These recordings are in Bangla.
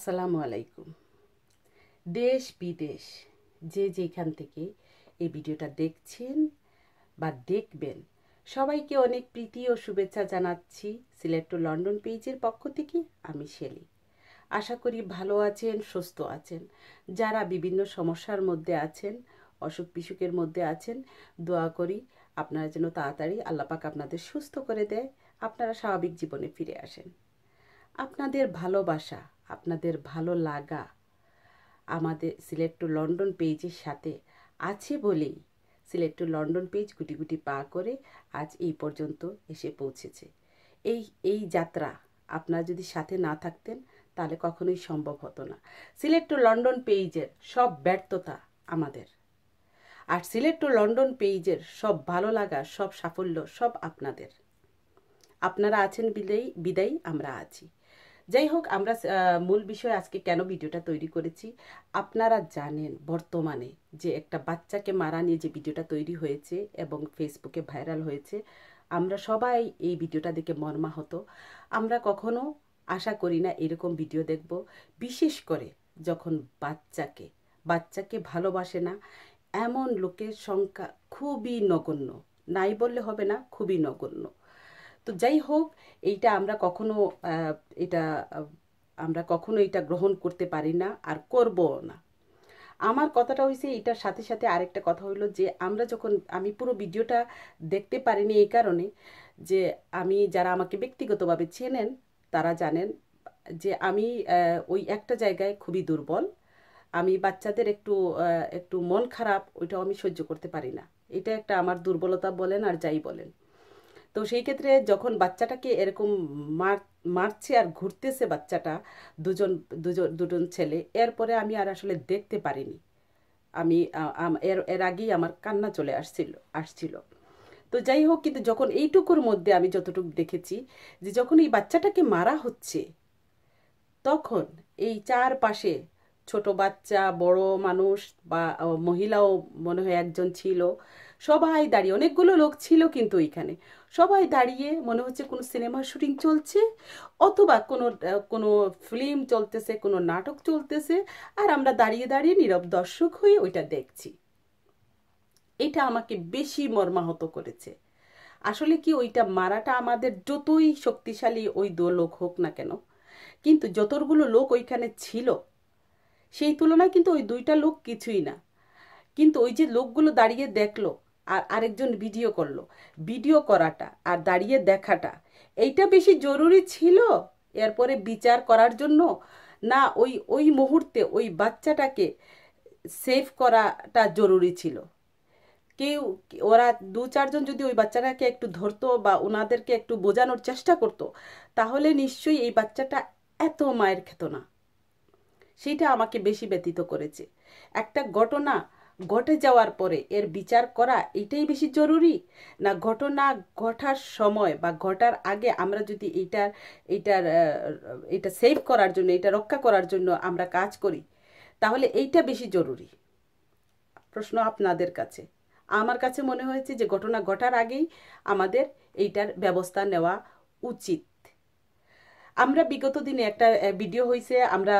আসসালামু আলাইকুম। দেশ বিদেশ যে যেখান থেকে এই ভিডিওটা দেখছেন বা দেখবেন সবাইকে অনেক প্রীতি ও শুভেচ্ছা জানাচ্ছি সিলেট টু লন্ডন পেজের পক্ষ থেকে। আমি শেলি। আশা করি ভালো আছেন, সুস্থ আছেন। যারা বিভিন্ন সমস্যার মধ্যে আছেন, অসুখ বিসুখের মধ্যে আছেন, দোয়া করি আপনারা যেন তাড়াতাড়ি আল্লাহ পাক আপনাদের সুস্থ করে দেয়, আপনারা স্বাভাবিক জীবনে ফিরে আসেন। আপনাদের ভালোবাসা, আপনাদের ভালো লাগা আমাদের সিলেট টু লন্ডন পেজের সাথে আছে বলেই সিলেট টু লন্ডন পেজ গুটি গুটি পা করে আজ এই পর্যন্ত এসে পৌঁছেছে। এই যাত্রা আপনারা যদি সাথে না থাকতেন তাহলে কখনোই সম্ভব হতো না। সিলেট টু লন্ডন পেজের সব ব্যর্থতা আমাদের, আর সিলেট টু লন্ডন পেজের সব ভালো লাগা, সব সাফল্য সব আপনাদের। আপনারা আছেন বিদায়ী আমরা আছি। যাই হোক, আমরা মূল বিষয় আজকে কেন ভিডিওটা তৈরি করেছি। আপনারা জানেন বর্তমানে যে একটা বাচ্চাকে মারা নিয়ে যে ভিডিওটা তৈরি হয়েছে এবং ফেসবুকে ভাইরাল হয়েছে, আমরা সবাই এই ভিডিওটা দেখে মর্মাহত। আমরা কখনো আশা করি না এরকম ভিডিও দেখব, বিশেষ করে যখন বাচ্চাকে ভালোবাসে না এমন লোকের সংখ্যা খুবই নগণ্য, নাই বললে হবে না, খুবই নগণ্য। তো যাই হোক, এইটা আমরা কখনো এটা গ্রহণ করতে পারি না আর করবও না। আমার কথাটা হয়েছে এটার সাথে সাথে আরেকটা কথা হইলো যে আমি পুরো ভিডিওটা দেখতে পারিনি এই কারণে যে যারা আমাকে ব্যক্তিগতভাবে চেনেন তারা জানেন যে আমি ওই একটা জায়গায় খুবই দুর্বল। আমি বাচ্চাদের একটু মন খারাপ ওইটাও আমি সহ্য করতে পারি না। এটা একটা আমার দুর্বলতা বলেন আর যাই বলেন। তো সেই ক্ষেত্রে যখন বাচ্চাটাকে এরকম মারছে আর ঘুরতেছে বাচ্চাটা, দুজন ছেলে, এরপরে আমি আর আসলে দেখতে পারিনি। আমি এর আগেই আমার কান্না চলে আসছিল। তো যাই হোক, কিন্তু যখন এইটুকুর মধ্যে আমি যতটুকু দেখেছি যে যখন এই বাচ্চাটাকে মারা হচ্ছে তখন এই চারপাশে ছোট বাচ্চা, বড় মানুষ বা মহিলাও মনে হয় একজন ছিল, সবাই দাঁড়িয়ে, অনেকগুলো লোক ছিল কিন্তু এখানে সবাই দাঁড়িয়ে মনে হচ্ছে কোনো সিনেমার শুটিং চলছে অথবা কোনো ফিল্ম চলতেছে, কোনো নাটক চলতেছে, আর আমরা দাঁড়িয়ে দাঁড়িয়ে নীরব দর্শক হয়ে ওইটা দেখছি। এটা আমাকে বেশি মর্মাহত করেছে। আসলে কি, ওইটা মারাটা আমাদের যতই শক্তিশালী ওই লোক হোক না কেন, কিন্তু যতগুলো লোক ওইখানে ছিল সেই তুলনায় কিন্তু ওই দুইটা লোক কিছুই না। কিন্তু ওই যে লোকগুলো দাঁড়িয়ে দেখলো আর আরেকজন ভিডিও করলো, ভিডিও করাটা আর দাঁড়িয়ে দেখাটা এইটা বেশি জরুরি ছিল এরপরে বিচার করার জন্য, না ওই মুহূর্তে ওই বাচ্চাটাকে সেভ করাটা জরুরি ছিল? ওরা দু চারজন যদি ওই বাচ্চাটাকে একটু ধরতো বা ওনাদেরকে একটু বোঝানোর চেষ্টা করতো তাহলে নিশ্চয়ই এই বাচ্চাটা এত মায়ের খেত না। সেটা আমাকে বেশি ব্যথিত করেছে। একটা ঘটনা ঘটে যাওয়ার পরে এর বিচার করা এটাই বেশি জরুরি, না ঘটনা ঘটার সময় বা ঘটার আগে আমরা যদি এটা সেভ করার জন্য, এটা রক্ষা করার জন্য আমরা কাজ করি তাহলে এইটা বেশি জরুরি? প্রশ্ন আপনাদের কাছে। আমার কাছে মনে হয়েছে যে ঘটনা ঘটার আগেই আমাদের এইটার ব্যবস্থা নেওয়া উচিত। আমরা বিগত দিনে একটা ভিডিও হয়েছে, আমরা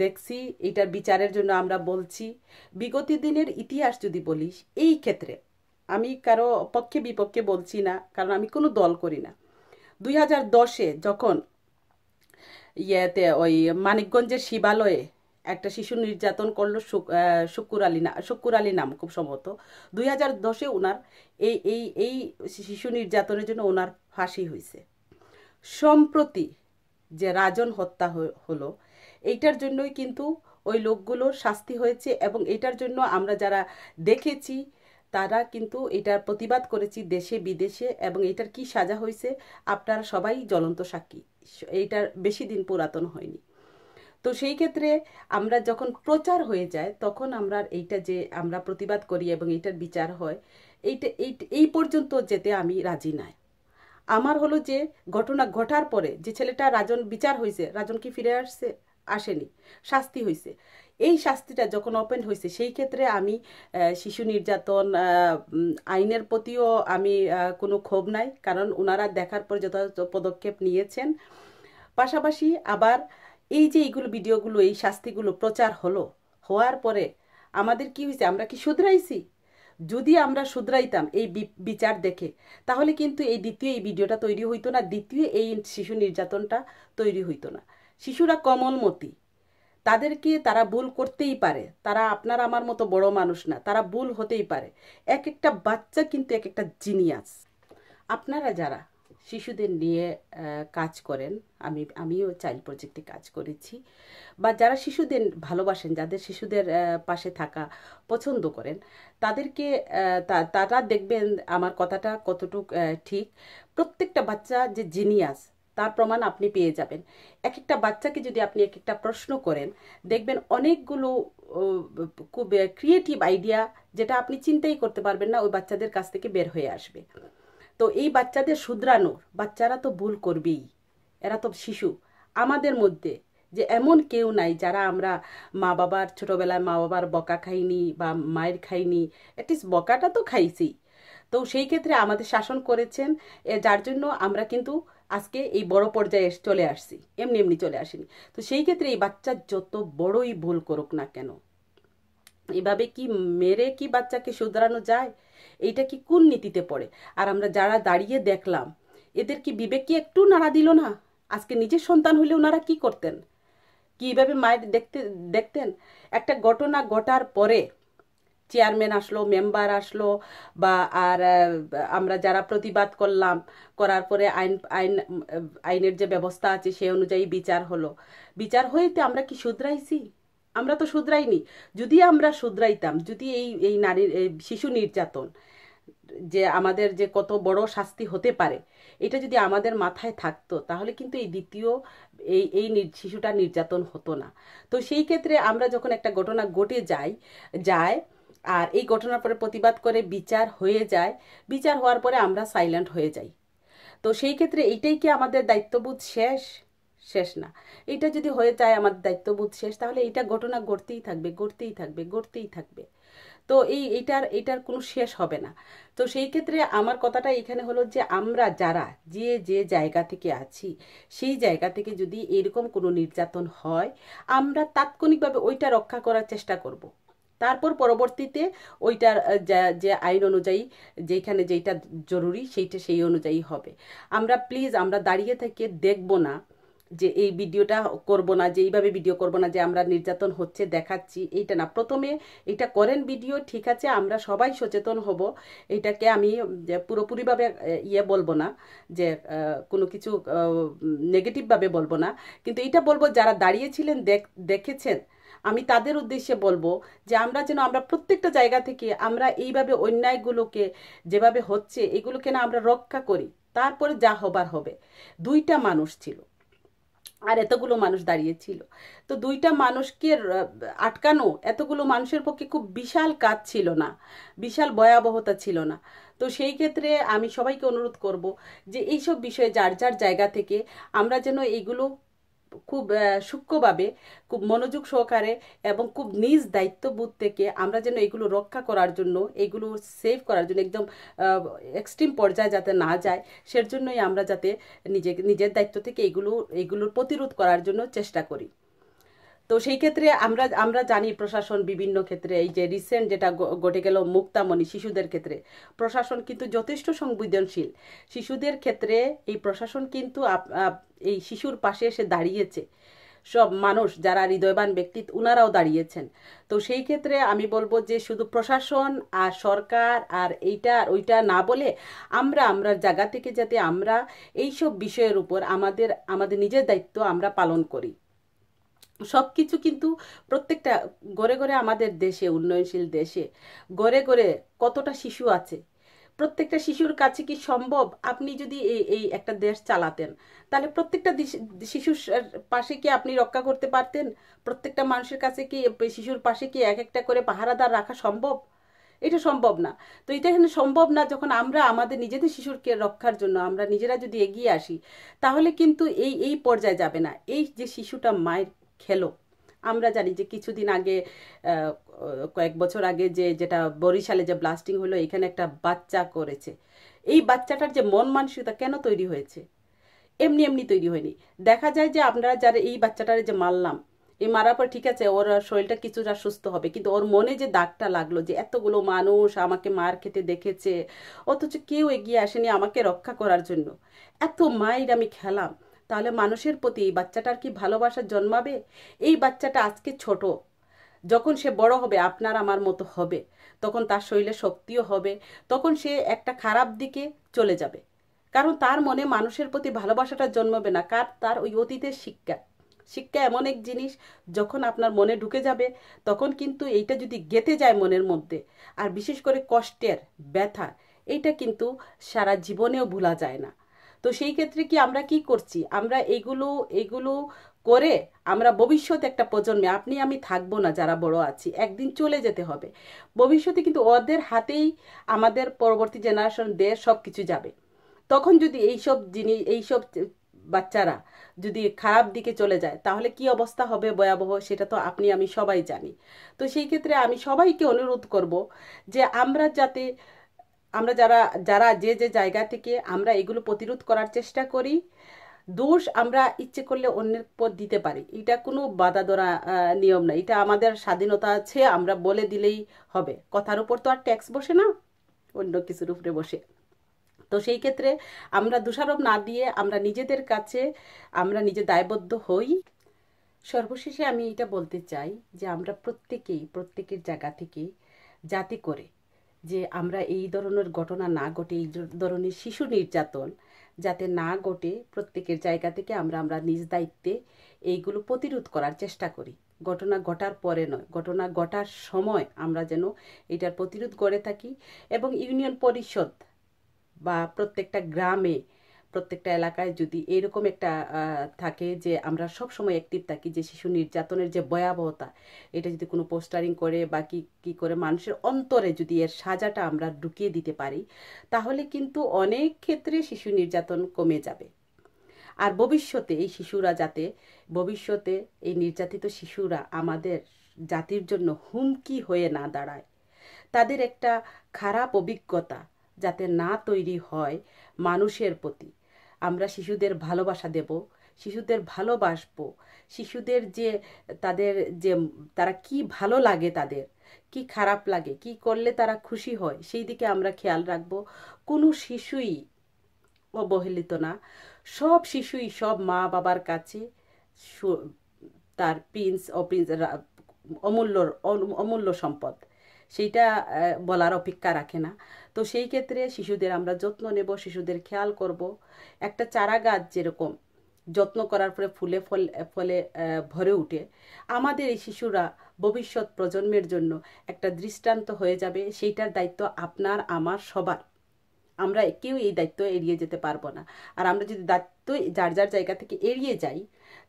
দেখছি, এটার বিচারের জন্য আমরা বলছি। বিগত দিনের ইতিহাস যদি বলিস, এই ক্ষেত্রে আমি কারো পক্ষে বিপক্ষে বলছি না, কারণ আমি কোনো দল করি না। 2010-এ যখন ওই মানিকগঞ্জের শিবালয়ে একটা শিশু নির্যাতন করলো, শুক্কুর আলী নাম খুব সম্ভবত, 2010-এ ওনার এই শিশু নির্যাতনের জন্য ওনার ফাঁসি হয়েছে। সম্প্রতি যে রাজন হত্যা হলো এইটার জন্যই কিন্তু ওই লোকগুলোর শাস্তি হয়েছে, এবং এটার জন্য আমরা যারা দেখেছি তারা কিন্তু এটার প্রতিবাদ করেছি দেশে বিদেশে, এবং এটার কি সাজা হয়েছে আপনারা সবাই জ্বলন্ত সাক্ষী। এইটার বেশি দিন পুরাতন হয়নি। তো সেই ক্ষেত্রে আমরা যখন প্রচার হয়ে যায় তখন আমরা প্রতিবাদ করি এবং এইটার বিচার হয়, এই পর্যন্ত যেতে আমি রাজি নাই। আমার হলো যে ঘটনা ঘটার পরে যে ছেলেটা রাজন বিচার হয়েছে, রাজন কি ফিরে আসেনি, শাস্তি হয়েছে। এই শাস্তিটা যখন ওপেন হয়েছে সেই ক্ষেত্রে আমি শিশু নির্যাতন আইনের প্রতিও আমি কোনো ক্ষোভ নাই, কারণ ওনারা দেখার পর যথাযথ পদক্ষেপ নিয়েছেন। পাশাপাশি আবার এই যে এইগুলো ভিডিওগুলো, এই শাস্তিগুলো প্রচার হলো, হওয়ার পরে আমাদের কি হয়েছে? আমরা কি শুধরাইছি? যদি আমরা শুধরাইতাম এই বিচার দেখে, তাহলে কিন্তু এই দ্বিতীয় এই ভিডিওটা তৈরি হইতো না, দ্বিতীয় এই শিশু নির্যাতনটা তৈরি হইতো না। শিশুরা কোমলমতি, তাদেরকে তারা ভুল করতেই পারে, তারা আপনার আমার মতো বড় মানুষ না, তারা ভুল হতেই পারে। এক একটা বাচ্চা কিন্তু এক একটা জিনিয়াস। আপনারা যারা শিশুদের নিয়ে কাজ করেন, আমিও চাইল্ড প্রজেক্টে কাজ করেছি, বা যারা শিশুদের ভালোবাসেন, যাদের শিশুদের পাশে থাকা পছন্দ করেন, তাদেরকে তারা দেখবেন আমার কথাটা কতটুক ঠিক। প্রত্যেকটা বাচ্চা যে জিনিয়াস তার প্রমাণ আপনি পেয়ে যাবেন। এক একটা বাচ্চাকে যদি আপনি এক একটা প্রশ্ন করেন, দেখবেন অনেকগুলো খুব ক্রিয়েটিভ আইডিয়া, যেটা আপনি চিন্তাই করতে পারবেন না, ওই বাচ্চাদের কাছ থেকে বের হয়ে আসবে। তো এই বাচ্চাদের শুধরানোর, বাচ্চারা তো ভুল করবেই, এরা তো শিশু। আমাদের মধ্যে যে এমন কেউ নাই যারা আমরা মা বাবার ছোটবেলায় মা বাবার বকা খাইনি বা মায়ের খাইনি, অ্যাটলিস্ট বকাটা তো খাইছি। তো সেই ক্ষেত্রে আমাদের শাসন করেছেন, যার জন্য আমরা কিন্তু আজকে এই বড় পর্যায়ে চলে আসছি, এমনি এমনি চলে আসিনি। তো সেই ক্ষেত্রে এই বাচ্চা যত বড়ই ভুল করুক না কেন, এভাবে কি মেরে কি বাচ্চাকে শুধরানো যায়? এইটা কি কোন নীতিতে পড়ে? আর আমরা যারা দাঁড়িয়ে দেখলাম, এদের কি বিবেক কি একটু নাড়া দিল না? আজকে নিজের সন্তান হলে ওনারা কি করতেন? কিভাবে মায়ের দেখতেন? একটা ঘটনা ঘটার পরে চেয়ারম্যান আসলো, মেম্বার আসলো, বা আর আমরা যারা প্রতিবাদ করলাম, করার পরে আইনের যে ব্যবস্থা আছে সে অনুযায়ী বিচার হলো। বিচার হইতে আমরা কি শুধরাইছি? আমরা তো শুধরাইনি। যদি আমরা শুধরাইতাম, যদি এই এই নারীর এই শিশু নির্যাতন যে আমাদের যে কত বড় শাস্তি হতে পারে, এটা যদি আমাদের মাথায় থাকতো, তাহলে কিন্তু এই দ্বিতীয় এই এই শিশুটা নির্যাতন হতো না। তো সেই ক্ষেত্রে আমরা যখন একটা ঘটনা ঘটে যায় আর এই ঘটনার পরে প্রতিবাদ করে বিচার হয়ে যায়, বিচার হওয়ার পরে আমরা সাইলেন্ট হয়ে যাই। তো সেই ক্ষেত্রে এইটাই কি আমাদের দায়িত্ববোধ শেষ? শেষ না। এটা যদি হয়ে যায় আমাদের দায়িত্ববোধ শেষ, তাহলে এইটা ঘটনা ঘটতেই থাকবে, ঘটতেই থাকবে, ঘটতেই থাকবে। তো এইটার কোনো শেষ হবে না। তো সেই ক্ষেত্রে আমার কথাটা এখানে হলো যে আমরা যারা যে জায়গা থেকে আছি, সেই জায়গা থেকে যদি এরকম কোনো নির্যাতন হয়, আমরা তাৎক্ষণিকভাবে ওইটা রক্ষা করার চেষ্টা করব। তারপর পরবর্তীতে ওইটার যে আইন অনুযায়ী যেখানে যেটা জরুরি সেইটা সেই অনুযায়ী হবে। আমরা প্লিজ আমরা দাঁড়িয়ে থেকে দেখব না যে এই ভিডিওটা করব না, যে এইভাবে ভিডিও করব না যে আমরা নির্যাতন হচ্ছে দেখাচ্ছি, এইটা না। প্রথমে এটা করেন ভিডিও, ঠিক আছে, আমরা সবাই সচেতন হব। এটাকে আমি পুরোপুরিভাবে বলবো না যে কোনো কিছু নেগেটিভভাবে বলবো না, কিন্তু এটা বলবো যারা দাঁড়িয়েছিলেন দেখেছেন, আমি তাদের উদ্দেশ্যে বলবো যে আমরা প্রত্যেকটা জায়গা থেকে আমরা এইভাবে অন্যায়গুলোকে যেভাবে হচ্ছে এগুলোকে না আমরা রক্ষা করি। তারপরে যা হবার হবে। দুইটা মানুষ ছিল আর এতগুলো মানুষ দাঁড়িয়েছিল। তো দুইটা মানুষকে আটকানো এতগুলো মানুষের পক্ষে খুব বিশাল কাজ ছিল না, বিশাল ভয়াবহতা ছিল না। তো সেই ক্ষেত্রে আমি সবাইকে অনুরোধ করব যে এইসব বিষয়ে যার যার জায়গা থেকে আমরা যেন এইগুলো খুব সূক্ষ্মভাবে, খুব মনোযোগ সহকারে এবং খুব নিজ দায়িত্ববোধ থেকে আমরা যেন এগুলো রক্ষা করার জন্য, এগুলো সেভ করার জন্য, একদম এক্সট্রিম পর্যায়ে যাতে না যায়, সেজন্যই আমরা যাতে নিজের দায়িত্ব থেকে এগুলোর প্রতিরোধ করার জন্য চেষ্টা করি। তো সেই ক্ষেত্রে আমরা আমরা জানি প্রশাসন বিভিন্ন ক্ষেত্রে, এই যে রিসেন্ট যেটা ঘটে গেল মুক্তামণি শিশুদের ক্ষেত্রে, প্রশাসন কিন্তু যথেষ্ট সংবেদনশীল। শিশুদের ক্ষেত্রে এই প্রশাসন কিন্তু এই শিশুর পাশে এসে দাঁড়িয়েছে। সব মানুষ যারা হৃদয়বান ব্যক্তি ওনারাও দাঁড়িয়েছেন। তো সেই ক্ষেত্রে আমি বলবো যে শুধু প্রশাসন আর সরকার আর এইটা আর ওইটা না বলে আমরা জায়গা থেকে যাতে আমরা এইসব বিষয়ের উপর আমাদের নিজের দায়িত্ব আমরা পালন করি। সব কিছু কিন্তু প্রত্যেকটা ঘরে ঘরে আমাদের দেশে, উন্নয়নশীল দেশে ঘরে ঘরে কতটা শিশু আছে। প্রত্যেকটা শিশুর কাছে কি সম্ভব আপনি যদি এই একটা দেশ চালাতেন, তাহলে প্রত্যেকটা শিশুর পাশে কি আপনি রক্ষা করতে পারতেন? প্রত্যেকটা মানুষের কাছে কি শিশুর পাশে কি এক একটা করে পাহারাদার রাখা সম্ভব? এটা সম্ভব না। তো এটা এখানে সম্ভব না। যখন আমরা আমাদের নিজেদের শিশুরকে রক্ষার জন্য আমরা নিজেরা যদি এগিয়ে আসি, তাহলে কিন্তু এই পর্যায়ে যাবে না। এই যে শিশুটা মায়ের খেলো, আমরা জানি যে কিছুদিন আগে কয়েক বছর আগে যেটা বরিশালে যে ব্লাস্টিং হলো, এখানে একটা বাচ্চা করেছে। এই বাচ্চাটার যে মন মানসিকতা কেন তৈরি হয়েছে, এমনি এমনি তৈরি হয়নি। দেখা যায় যে আমরা যারা এই বাচ্চাটারে যে মারলাম, এই মারার পর ঠিক আছে ওর শরীরটা কিছুটা সুস্থ হবে, কিন্তু ওর মনে যে দাগটা লাগলো যে এতগুলো মানুষ আমাকে মার খেতে দেখেছে, অথচ কেউ এগিয়ে আসেনি আমাকে রক্ষা করার জন্য, এত মায়ের আমি খেলাম, তাহলে মানুষের প্রতি এই বাচ্চাটার কি ভালোবাসা জন্মাবে? এই বাচ্চাটা আজকে ছোট, যখন সে বড় হবে আপনার আমার মতো হবে, তখন তার শরীরে শক্তিও হবে, তখন সে একটা খারাপ দিকে চলে যাবে, কারণ তার মনে মানুষের প্রতি ভালোবাসাটা জন্মাবে না। তার ওই অতীতের শিক্ষা, শিক্ষা এমন এক জিনিস যখন আপনার মনে ঢুকে যাবে, তখন কিন্তু এইটা যদি গেঁথে যায় মনের মধ্যে, আর বিশেষ করে কষ্টের ব্যথা, এইটা কিন্তু সারা জীবনেও ভোলা যায় না। তো সেই ক্ষেত্রে কি আমরা কি করছি, আমরা এইগুলো এইগুলো করে আমরা ভবিষ্যতে একটা প্রজন্মে, আপনি আমি থাকবো না যারা বড় আছি, একদিন চলে যেতে হবে, ভবিষ্যতে কিন্তু ওদের হাতেই আমাদের পরবর্তী জেনারেশন দেশ সব কিছু যাবে। তখন যদি এইসব জিনিস, এইসব বাচ্চারা যদি খারাপ দিকে চলে যায়, তাহলে কি অবস্থা হবে ভয়াবহ, সেটা তো আপনি আমি সবাই জানি। তো সেই ক্ষেত্রে আমি সবাইকে অনুরোধ করব যে আমরা যারা যারা যে যে জায়গা থেকে আমরা এগুলো প্রতিরোধ করার চেষ্টা করি, দোষ আমরা ইচ্ছে করলে অন্যের পর দিতে পারি, এটা কোনো বাধা ধরা নিয়ম না, এটা আমাদের স্বাধীনতা আছে, আমরা বলে দিলেই হবে, কথার উপর তো আর ট্যাক্স বসে না, অন্য কিছুর উপরে বসে। তো সেই ক্ষেত্রে আমরা দোষারোপ না দিয়ে আমরা নিজেদের কাছে আমরা নিজে দায়বদ্ধ হই। সর্বশেষে আমি এটা বলতে চাই যে আমরা প্রত্যেকেই প্রত্যেকের জায়গা থেকে, যাতে করে যে আমরা এই ধরনের ঘটনা না ঘটে, এই ধরনের শিশু নির্যাতন যাতে না ঘটে, প্রত্যেকের জায়গা থেকে আমরা আমরা নিজ দায়িত্বে এইগুলো প্রতিরোধ করার চেষ্টা করি। ঘটনা ঘটার পরে নয়, ঘটনা ঘটার সময় আমরা যেন এটার প্রতিরোধ করে থাকি। এবং ইউনিয়ন পরিষদ বা প্রত্যেকটা গ্রামে, প্রত্যেকটা এলাকায় যদি এরকম একটা থাকে যে আমরা সব সময় অ্যাক্টিভ থাকি, যে শিশু নির্যাতনের যে ভয়াবহতা, এটা যদি কোনো পোস্টারিং করে বা কি করে মানুষের অন্তরে যদি এর সাজাটা আমরা ঢুকিয়ে দিতে পারি, তাহলে কিন্তু অনেক ক্ষেত্রে শিশু নির্যাতন কমে যাবে। আর ভবিষ্যতে এই শিশুরা যাতে, ভবিষ্যতে এই নির্যাতিত শিশুরা আমাদের জাতির জন্য হুমকি হয়ে না দাঁড়ায়, তাদের একটা খারাপ অভিজ্ঞতা যাতে না তৈরি হয় মানুষের প্রতি, আমরা শিশুদের ভালোবাসা দেব, শিশুদের ভালোবাসবো, শিশুদের যে তাদের যে তারা কি ভালো লাগে, তাদের কি খারাপ লাগে, কি করলে তারা খুশি হয়, সেই দিকে আমরা খেয়াল রাখবো। কোনো শিশুই অবহেলিত না, সব শিশুই সব মা বাবার কাছে তার অমূল্য অমূল্য সম্পদ, সেইটা বলার অপেক্ষা রাখে না। তো সেই ক্ষেত্রে শিশুদের আমরা যত্ন নেব, শিশুদের খেয়াল করব। একটা চারা গাছ যেরকম যত্ন করার পরে ফুলে ফলে ভরে উঠে, আমাদের এই শিশুরা ভবিষ্যৎ প্রজন্মের জন্য একটা দৃষ্টান্ত হয়ে যাবে, সেইটার দায়িত্ব আপনার আমার সবার, আমরা কেউ এই দায়িত্ব এড়িয়ে যেতে পারবো না। আর আমরা যদি দায়িত্ব যার যার জায়গা থেকে এড়িয়ে যাই,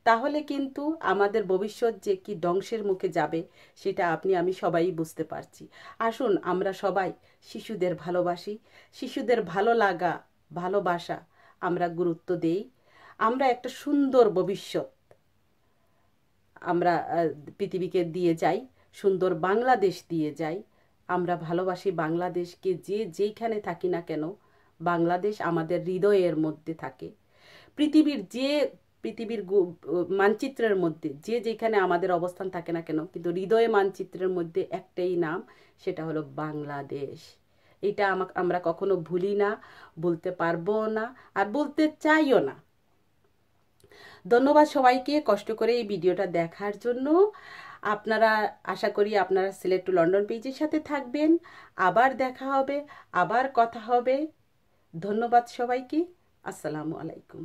তাহলে কিন্তু আমাদের ভবিষ্যৎ যে কি ধ্বংসের মুখে যাবে, সেটা আপনি আমি সবাই বুঝতে পারছি। আসুন আমরা সবাই শিশুদের ভালোবাসি, শিশুদের ভালো লাগা ভালোবাসা আমরা গুরুত্ব দেই, আমরা একটা সুন্দর ভবিষ্যৎ আমরা পৃথিবীকে দিয়ে যাই, সুন্দর বাংলাদেশ দিয়ে যাই। আমরা ভালোবাসি বাংলাদেশকে, যে যেইখানে থাকি না কেন, বাংলাদেশ আমাদের হৃদয়ের মধ্যে থাকে। পৃথিবীর মানচিত্রের মধ্যে যে যেখানে আমাদের অবস্থান থাকে না কেন, কিন্তু হৃদয়ে মানচিত্রের মধ্যে একটাই নাম, সেটা হলো বাংলাদেশ। এটা আমরা কখনো ভুলি না, বলতে পারবো না, আর বলতে চাইও না। ধন্যবাদ সবাইকে কষ্ট করে এই ভিডিওটা দেখার জন্য। আপনারা, আশা করি আপনারা সিলেট টু লন্ডন পেজের সাথে থাকবেন। আবার দেখা হবে, আবার কথা হবে। ধন্যবাদ সবাইকে। আসসালামু আলাইকুম।